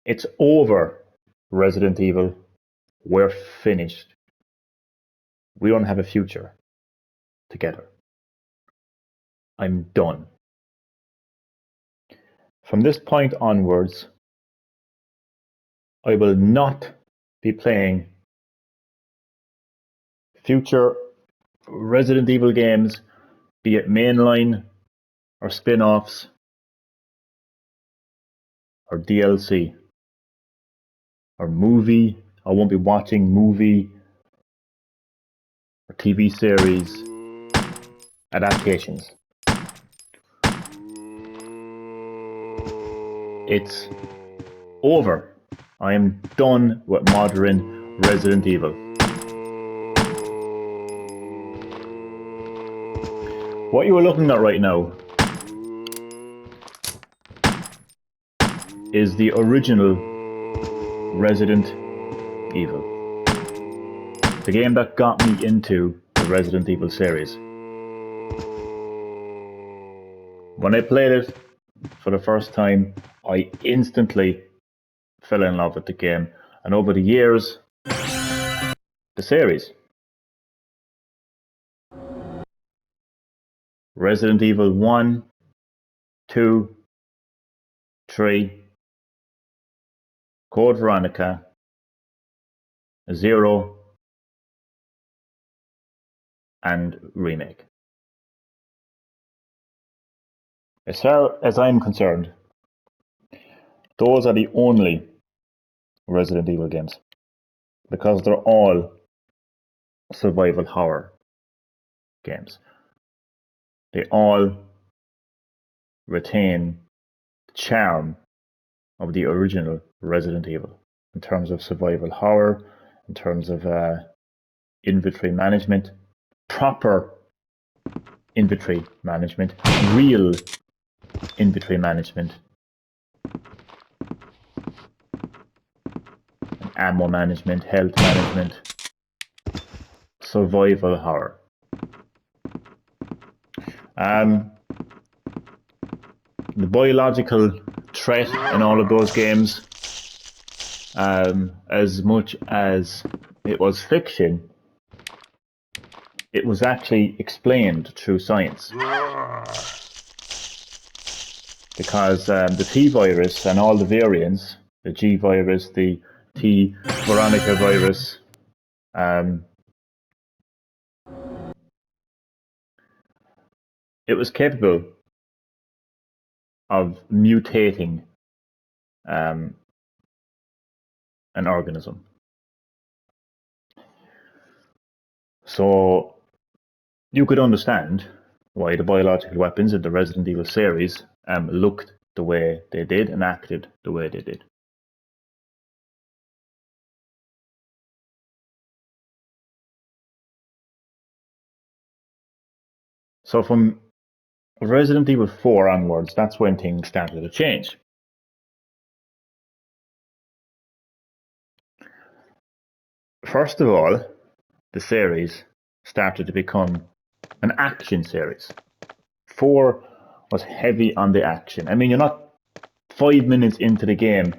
It's over, Resident Evil. We're finished. We don't have a future together. I'm done. From this point onwards, I will not be playing future Resident Evil games, be it mainline or spin-offs or DLC or movie. I won't be watching movie or TV series adaptations. It's over. I am done with modern Resident Evil. What you are looking at right now is the original Resident Evil. The game that got me into the Resident Evil series. When I played it for the first time, I instantly fell in love with the game. And over the years, the series. Resident Evil 1, 2, 3, Code Veronica, 0, and Remake. As far as I'm concerned, those are the only Resident Evil games, because they're all survival horror games. They all retain the charm of the original Resident Evil in terms of survival horror, in terms of inventory management, proper inventory management, real inventory management, ammo management, health management, survival horror. The biological threat in all of those games, as much as it was fiction, it was actually explained through science. Because the T virus and all the variants, the G virus, the T Veronica virus, it was capable of mutating an organism. So you could understand why the biological weapons in the Resident Evil series looked the way they did and acted the way they did. So from Resident Evil 4 onwards, that's when things started to change. First of all, the series started to become an action series. 4 was heavy on the action. I mean, you're not 5 minutes into the game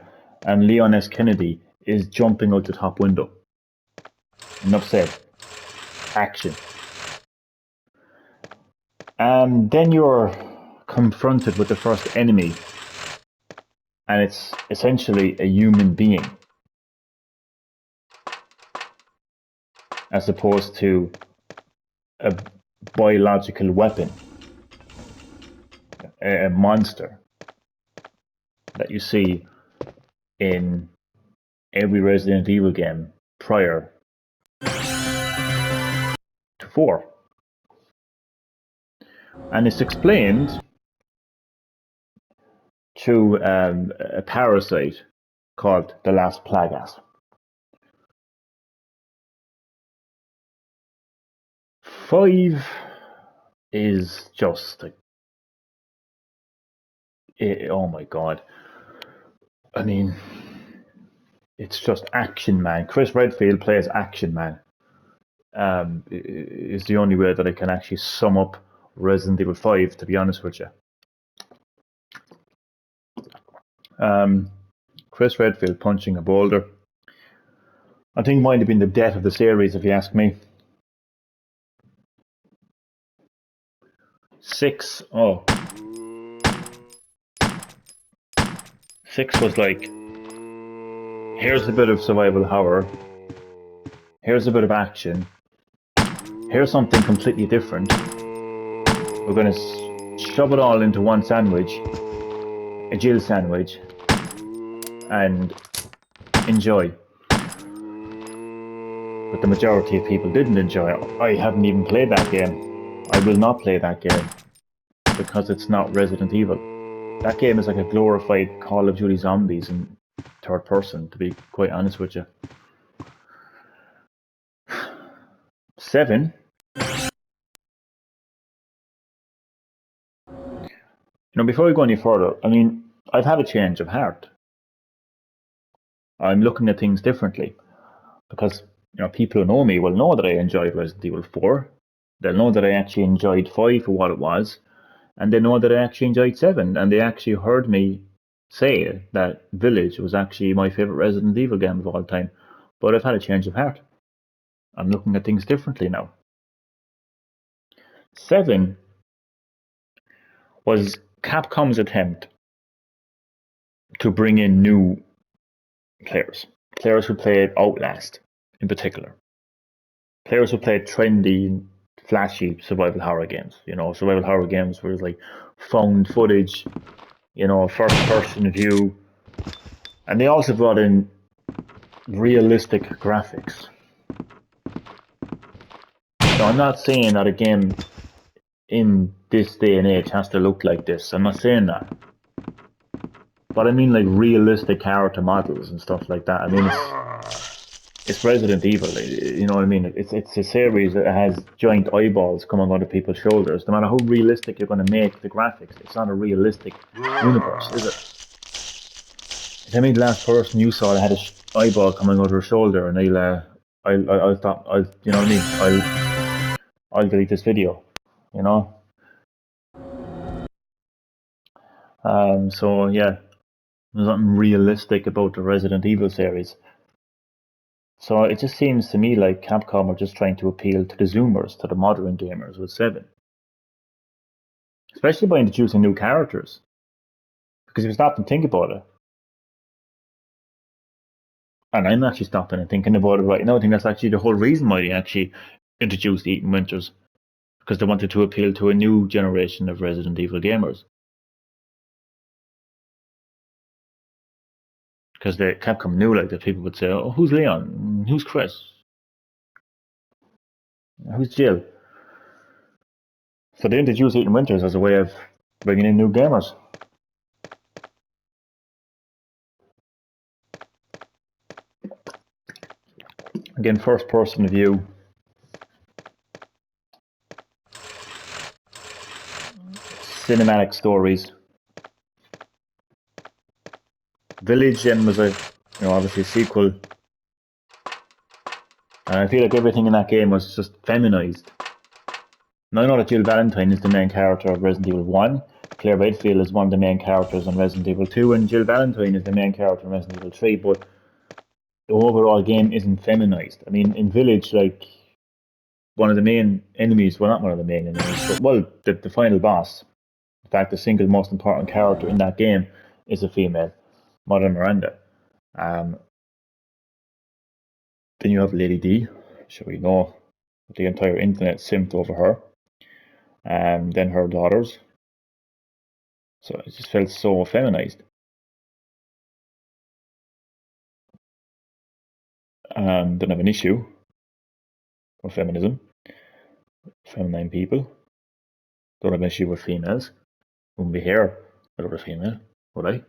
and Leon S. Kennedy is jumping out the top window. Enough said. Action. Then you're confronted with the first enemy, and it's essentially a human being, as opposed to a biological weapon, a monster that you see in every Resident Evil game prior to 4. And it's explained through a parasite called the Las Plagas. 5 is just oh my god. I mean, it's just action man. Chris Redfield plays action man. Is the only way that I can actually sum up Resident Evil 5, to be honest with you. Chris Redfield punching a boulder. I think might have been the death of the series, if you ask me. 6, oh. 6 was like, here's a bit of survival horror, here's a bit of action, here's something completely different. We're going to shove it all into one sandwich, a Jill sandwich, and enjoy. But the majority of people didn't enjoy it. I haven't even played that game. I will not play that game because it's not Resident Evil. That game is like a glorified Call of Duty Zombies in third person, to be quite honest with you. 7. Before we go any further, I mean, I've had a change of heart. I'm looking at things differently because people who know me will know that I enjoyed Resident Evil 4. They'll know that I actually enjoyed 5 for what it was, and they know that I actually enjoyed 7, and they actually heard me say that Village was actually my favourite Resident Evil game of all time. But I've had a change of heart. I'm looking at things differently now. 7 was Capcom's attempt to bring in new players who played Outlast in particular, players who played trendy, flashy survival horror games. Survival horror games where it's like found footage, first person view, and they also brought in realistic graphics. Now, I'm not saying that a game in this day and age has to look like this. I'm not saying that. But I mean like realistic character models and stuff like that. I mean, it's Resident Evil, you know what I mean? It's a series that has giant eyeballs coming out of people's shoulders. No matter how realistic you're going to make the graphics, it's not a realistic universe, is it? Tell me the last person you saw that had an eyeball coming out of her shoulder, and I'll stop. You know what I mean? I'll delete this video. So yeah, there's nothing realistic about the Resident Evil series. So it just seems to me like Capcom are just trying to appeal to the Zoomers, to the modern gamers with 7. Especially by introducing new characters. Because if you stop and think about it, and I'm actually stopping and thinking about it right now, I think that's actually the whole reason why they actually introduced Ethan Winters. Because they wanted to appeal to a new generation of Resident Evil gamers. Because Capcom knew that people would say, oh, who's Leon? Who's Chris? Who's Jill? So they introduced Ethan Winters as a way of bringing in new gamers. Again, first person view. Cinematic stories. Village then was obviously a sequel. And I feel like everything in that game was just feminized. Now I know that Jill Valentine is the main character of Resident Evil 1. Claire Redfield is one of the main characters in Resident Evil 2, and Jill Valentine is the main character in Resident Evil 3, but the overall game isn't feminized. I mean, in Village, like, one of the main enemies, well, not one of the main enemies, but, well, the final boss, in fact, the single most important character in that game is a female, Mother Miranda. Then you have Lady D, so we know the entire internet simped over her. Then her daughters. So it just felt so feminized. Don't have an issue with feminism. Feminine people. Don't have an issue with females. Wouldn't be here without a female, would I?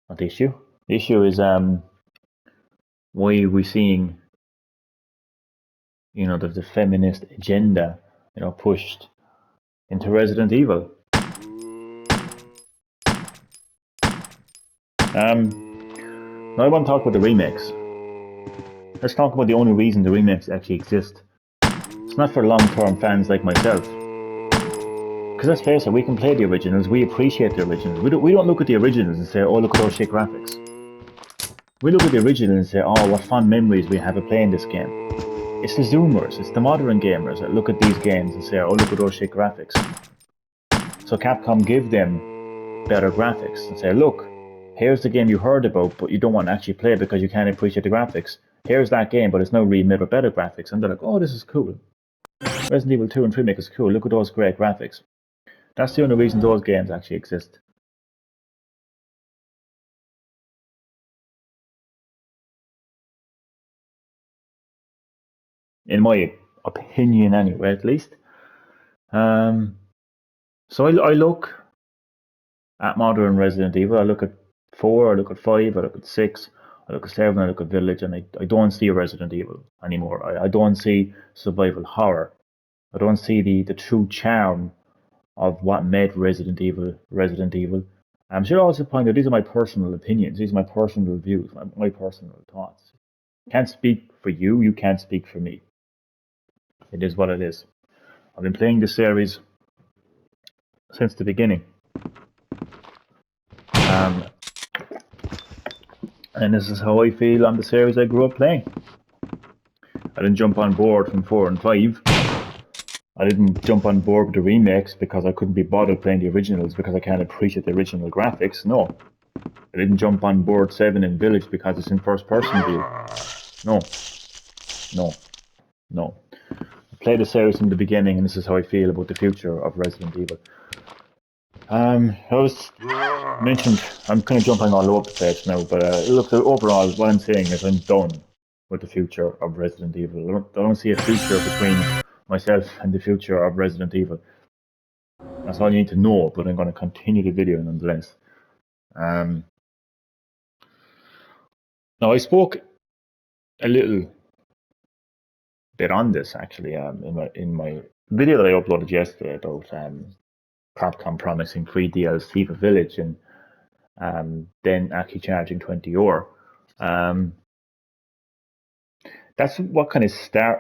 Not the issue. The issue is why are we seeing the feminist agenda pushed into Resident Evil. Now I want to talk about the remakes. Let's talk about the only reason the remakes actually exist. It's not for long-term fans like myself. Because let's face it, we can play the originals, we appreciate the originals. We don't look at the originals and say, oh, look at those shit graphics. We look at the original and say, oh, what fond memories we have of playing this game. It's the Zoomers, it's the modern gamers that look at these games and say, oh, look at those shit graphics. So Capcom give them better graphics and say, look, here's the game you heard about, but you don't want to actually play it because you can't appreciate the graphics. Here's that game, but it's now remade with better graphics. And they're like, oh, this is cool. Resident Evil 2 and 3 make us cool. Look at those great graphics. That's the only reason those games actually exist. In my opinion, anyway, at least. So I look at modern Resident Evil. I look at 4, I look at 5, I look at 6, I look at 7, I look at Village, and I don't see Resident Evil anymore. I don't see survival horror. I don't see the true charm of what made Resident Evil Resident Evil. I should also point out these are my personal opinions, these are my personal views, my personal thoughts. Can't speak for you, you can't speak for me. It is what it is. I've been playing this series since the beginning. And this is how I feel on the series I grew up playing. I didn't jump on board from 4 and 5. I didn't jump on board with the remakes because I couldn't be bothered playing the originals because I can't appreciate the original graphics. No. I didn't jump on board 7 and Village because it's in first person view. No. No. No. I played the series from the beginning and this is how I feel about the future of Resident Evil. I was mentioned, I'm kind of jumping all over the place now, but look, overall, what I'm saying is I'm done with the future of Resident Evil. I don't see a future between myself and the future of Resident Evil. That's all you need to know, but I'm going to continue the video nonetheless. Now, I spoke a little bit on this actually in my video that I uploaded yesterday about Capcom promising free DLC for Village and then actually charging €20. That's what kind of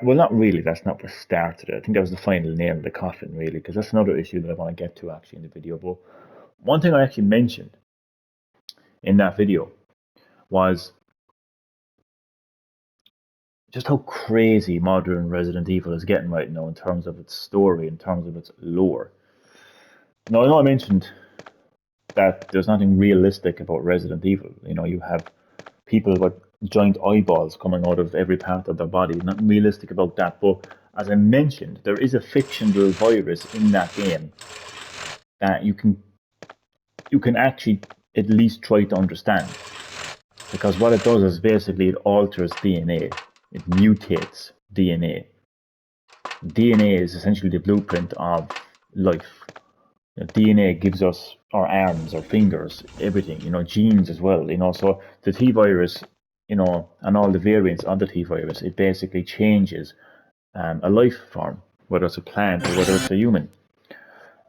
well, not really, that's not what started it. I think that was the final nail in the coffin, really, because that's another issue that I want to get to actually in the video. But one thing I actually mentioned in that video was just how crazy modern Resident Evil is getting right now in terms of its story, in terms of its lore. Now, I know I mentioned that there's nothing realistic about Resident Evil. You know, you have people with giant eyeballs coming out of every part of their body. Nothing realistic about that. But as I mentioned, there is a fictional virus in that game that you can actually at least try to understand. Because what it does is basically it alters DNA. It mutates DNA. DNA is essentially the blueprint of life. DNA gives us our arms, our fingers, everything, genes as well, so the T-virus, and all the variants of the T-virus, it basically changes a life form, whether it's a plant or whether it's a human.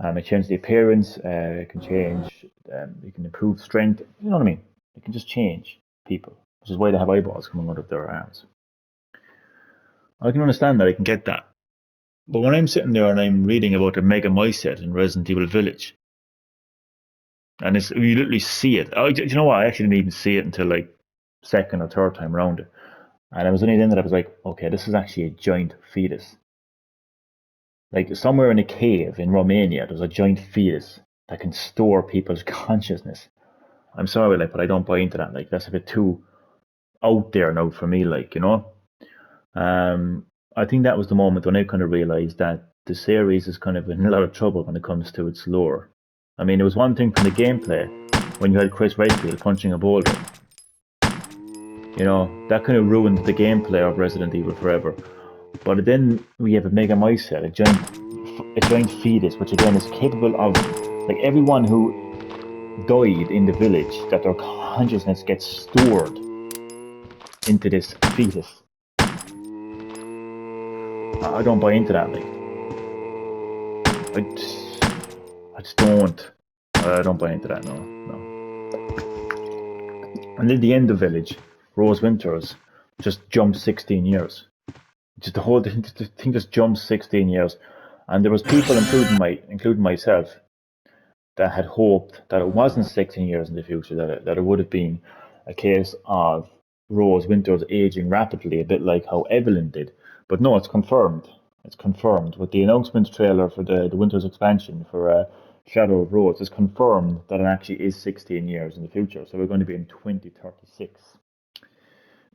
It changes the appearance, it can change, it can improve strength, you know what I mean? It can just change people, which is why they have eyeballs coming out of their arms. I can understand that, I can get that. But when I'm sitting there and I'm reading about the Mega Myset in Resident Evil Village, and you literally see it. You know what? I actually didn't even see it until like second or third time around it. And it was only then that I was like, okay, this is actually a giant fetus. Like somewhere in a cave in Romania, there's a giant fetus that can store people's consciousness. I'm sorry, but I don't buy into that. Like that's a bit too out there now for me, I think that was the moment when I kind of realised that the series is kind of in a lot of trouble when it comes to its lore. I mean, it was one thing from the gameplay when you had Chris Redfield punching a boulder. That kind of ruined the gameplay of Resident Evil forever. But then we have a Mega Myset, a giant fetus, which again is capable of, like everyone who died in the village, that their consciousness gets stored into this fetus. I don't buy into that, I just don't. I don't buy into that, no. And at the end of Village, Rose Winters just jumped 16 years. Just the whole thing just jumps 16 years. And there was people, including myself, that had hoped that it wasn't 16 years in the future, that it would have been a case of Rose Winters aging rapidly, a bit like how Evelyn did. But no, it's confirmed. It's confirmed with the announcement trailer for the Winters expansion for Shadow of Rose. It's confirmed that it actually is 16 years in the future. So we're going to be in 2036. A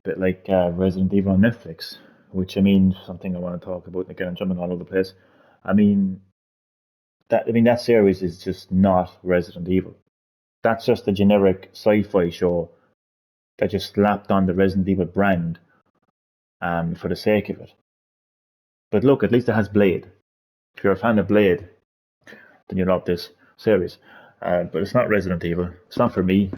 bit like Resident Evil on Netflix, which I mean, something I want to talk about. Again, I'm jumping all over the place. I mean, that series is just not Resident Evil. That's just a generic sci-fi show that just slapped on the Resident Evil brand for the sake of it. But look, at least it has Blade. If you're a fan of Blade, then you love this series. But it's not Resident Evil. It's not for me.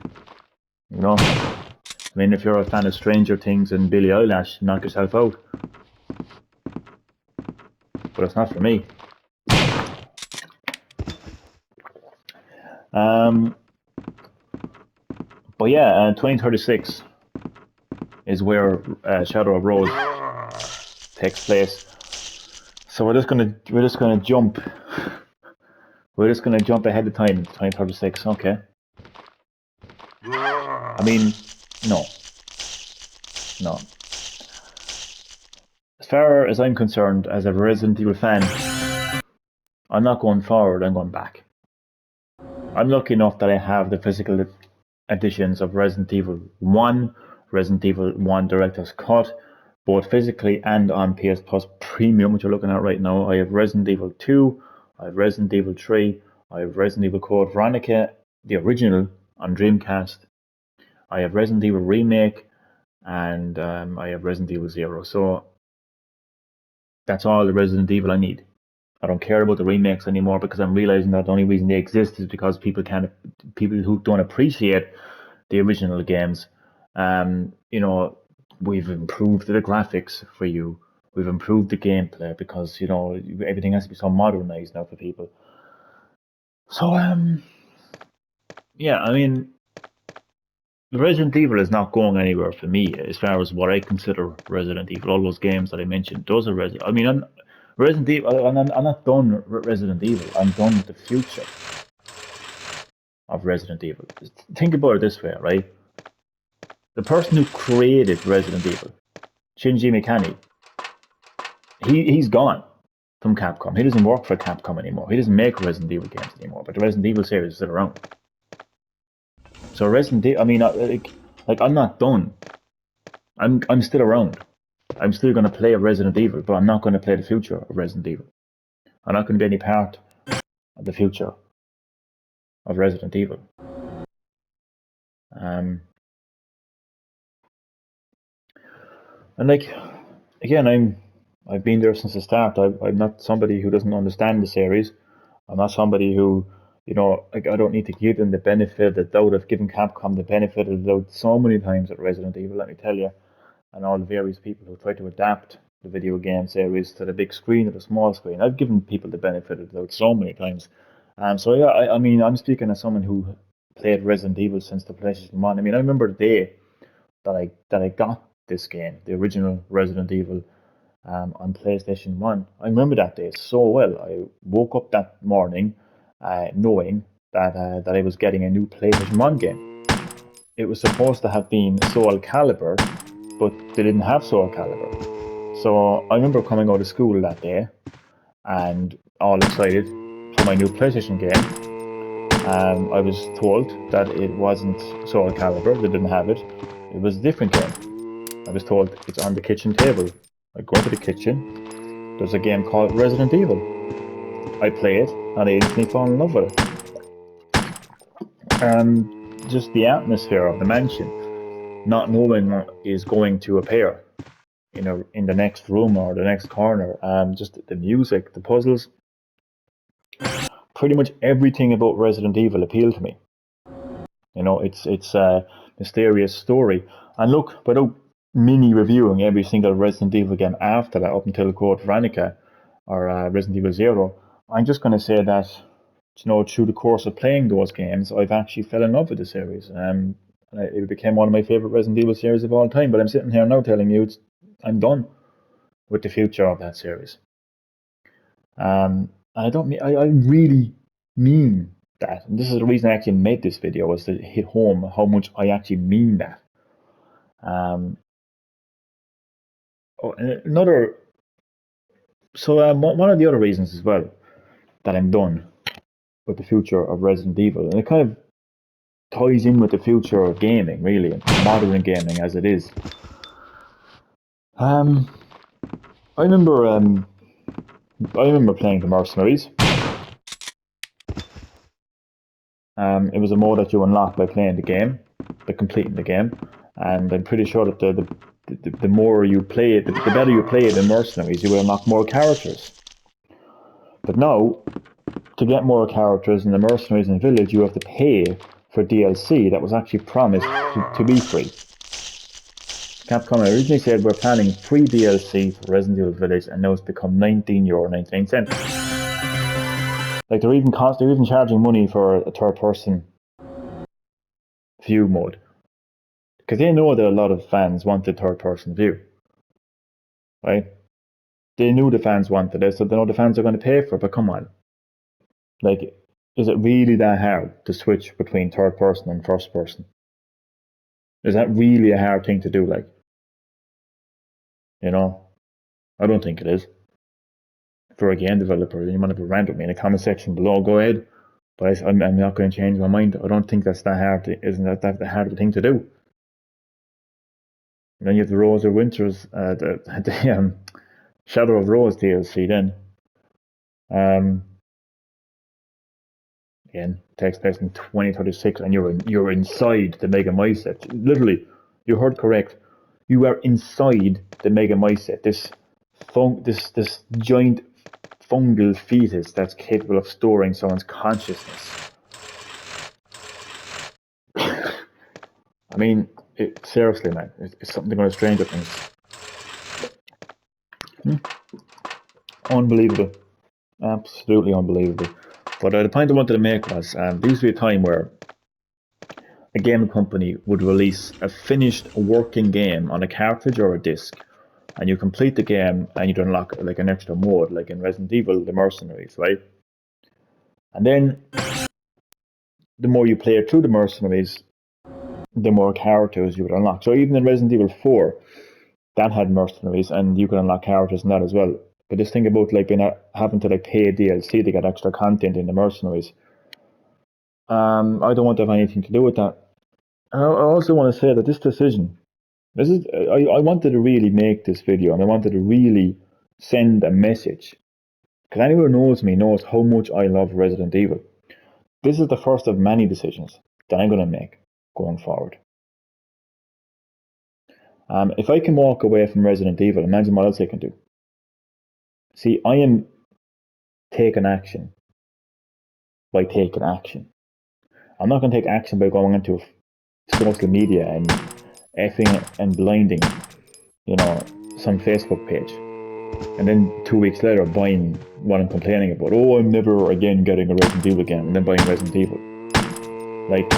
You know. I mean, if you're a fan of Stranger Things and Billie Eilish, knock yourself out. But it's not for me. But yeah, 2036 is where Shadow of Rose takes place. So we're just gonna jump. We're just gonna jump ahead of time. 2036. Okay. I mean, no. As far as I'm concerned, as a Resident Evil fan, I'm not going forward. I'm going back. I'm lucky enough that I have the physical editions of Resident Evil 1, Resident Evil 1 Director's Cut, both physically and on PS Plus Premium, which you're looking at right now. I have Resident Evil 2, I have Resident Evil 3, I have Resident Evil Code Veronica, the original, on Dreamcast. I have Resident Evil Remake, and I have Resident Evil 0. So that's all the Resident Evil I need. I don't care about the remakes anymore because I'm realizing that the only reason they exist is because people who don't appreciate the original games. We've improved the graphics for you. We've improved the gameplay because everything has to be so modernized now for people. So yeah, I mean, Resident Evil is not going anywhere for me as far as what I consider Resident Evil. All those games that I mentioned, those are Resident. I mean, Resident Evil. I'm not done with Resident Evil. I'm done with the future of Resident Evil. Think about it this way, right? The person who created Resident Evil, Shinji Mikami, he's gone from Capcom. He doesn't work for Capcom anymore. He doesn't make Resident Evil games anymore. But the Resident Evil series is still around. So Resident Evil. I mean, I'm not done. I'm still around. I'm still going to play Resident Evil, but I'm not going to play the future of Resident Evil. I'm not going to be any part of the future of Resident Evil. And again, I've been there since the start. I'm not somebody who doesn't understand the series. I'm not somebody who, I don't need to give them the benefit of the doubt. I've given Capcom the benefit of the doubt so many times at Resident Evil, let me tell you, and all the various people who try to adapt the video game series to the big screen or the small screen. I've given people the benefit of the doubt so many times. So yeah, I mean, I'm speaking as someone who played Resident Evil since the PlayStation 1. I mean, I remember the day that I got this game, the original Resident Evil, on PlayStation 1. I remember that day so well. I woke up that morning knowing that I was getting a new PlayStation 1 game. It was supposed to have been Soul Calibur, but they didn't have Soul Calibur. So I remember coming out of school that day and all excited for my new PlayStation game. I was told that it wasn't Soul Calibur, they didn't have it. It was a different game. I was told it's on the kitchen table. I go to the kitchen, there's a game called Resident Evil. I play it and I instantly fall in love with it. And just the atmosphere of the mansion, not knowing what is going to appear in the next room or the next corner, just the music, the puzzles, pretty much everything about Resident Evil appealed to me. It's a mysterious story. And look, without mini reviewing every single Resident Evil game after that, up until Code Veronica or Resident Evil 0, I'm just going to say that, through the course of playing those games, I've actually fell in love with the series. It became one of my favorite Resident Evil series of all time. But I'm sitting here now telling you I'm done with the future of that series. And I don't mean, I really mean that. And this is the reason I actually made this video, was to hit home how much I actually mean that. Another, so one of the other reasons as well that I'm done with the future of Resident Evil, and it kind of ties in with the future of gaming, really, modern gaming as it is. I remember playing the Mercenaries. It was a mode that you unlock by playing the game, by completing the game, and I'm pretty sure that the more you play it, the better you play it in Mercenaries, you will unlock more characters. But now, to get more characters in the Mercenaries and Village, you have to pay for DLC that was actually promised to be free. Capcom originally said we're planning free DLC for Resident Evil Village, and now it's become €19.99. Like they're even charging money for a third-person view mode, because they know that a lot of fans wanted third-person view, right? They knew the fans wanted it, so they know the fans are going to pay for it. But come on, like, is it really that hard to switch between third-person and first-person? Is that really a hard thing to do? Like, you know, I don't think it is. For a game developer, you want to rant with me in the comment section below, go ahead. But I'm not going to change my mind. I don't think that's that hard. Isn't that hard of a thing to do? And then you have the Rose of Winters, the Shadow of Rose DLC. Then, again, takes place in 2036, and you're inside the Megamycete. Literally, you heard correct. You are inside the Megamycete. This giant fungal fetus that's capable of storing someone's consciousness. I mean, seriously, man, it's something on Stranger Things. Unbelievable. Absolutely unbelievable. But the point I wanted to make was, there used to be a time where a game company would release a finished working game on a cartridge or a disc, and you complete the game and you'd unlock like an extra mode, like in Resident Evil, the Mercenaries, right? And then the more you play through the Mercenaries, the more characters you would unlock. So even in Resident Evil 4, that had Mercenaries, and you could unlock characters in that as well. But this thing about like having to like pay DLC to get extra content in the Mercenaries, I don't want to have anything to do with that. And I also want to say that this decision, I wanted to really make this video, and I wanted to really send a message, because anyone who knows me knows how much I love Resident Evil. This is the first of many decisions that I'm going to make going forward. If I can walk away from Resident Evil, imagine what else I can do. See, I am taking action by taking action. I'm not going to take action by going into social media and effing and blinding, some Facebook page, and then 2 weeks later buying what I'm complaining about. Oh, I'm never again getting a Resident Evil game, and then buying Resident Evil. Like, do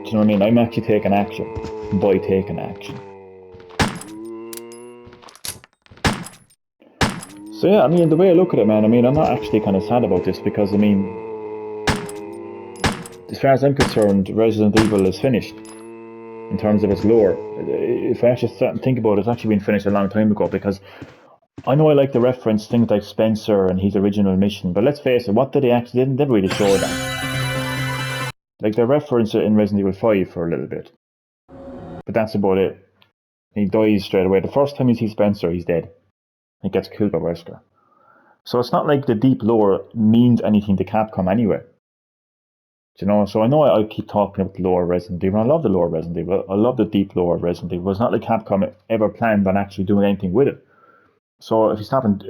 you know what I mean? I'm actually taking action by taking action. So yeah, I mean, the way I look at it, man, I mean, I'm not actually kind of sad about this, because, I mean, as far as I'm concerned, Resident Evil is finished in terms of its lore. If I actually start and think about it, it's actually been finished a long time ago, because I know I like to reference things like Spencer and his original mission, but let's face it, what did they actually, they didn't really show that. Like, they reference it in Resident Evil 5 for a little bit, but that's about it. He dies straight away. The first time you see Spencer, he's dead. He gets killed by Wesker. So it's not like the deep lore means anything to Capcom anyway. So I know I keep talking about the lore of Resident Evil. I love the lore of Resident Evil. I love the deep lore of Resident Evil. It's not like Capcom ever planned on actually doing anything with it. So if you stop and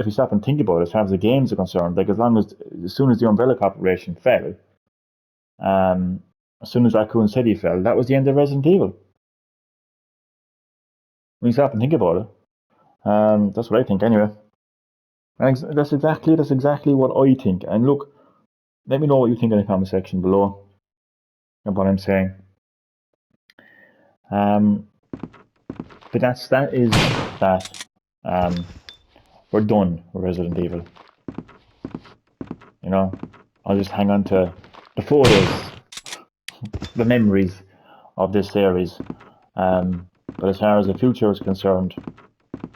think about it, as far as the games are concerned, like as soon as the Umbrella Corporation fell, as soon as Raccoon City fell, that was the end of Resident Evil. When you stop and think about it, that's what I think anyway. And that's exactly what I think. And look, let me know what you think in the comment section below of what I'm saying. But that. We're done with Resident Evil. You know, I'll just hang on to the photos, the memories of this series. But as far as the future is concerned,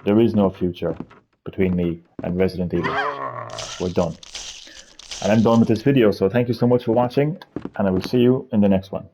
there is no future between me and Resident Evil. We're done. And I'm done with this video, so thank you so much for watching, and I will see you in the next one.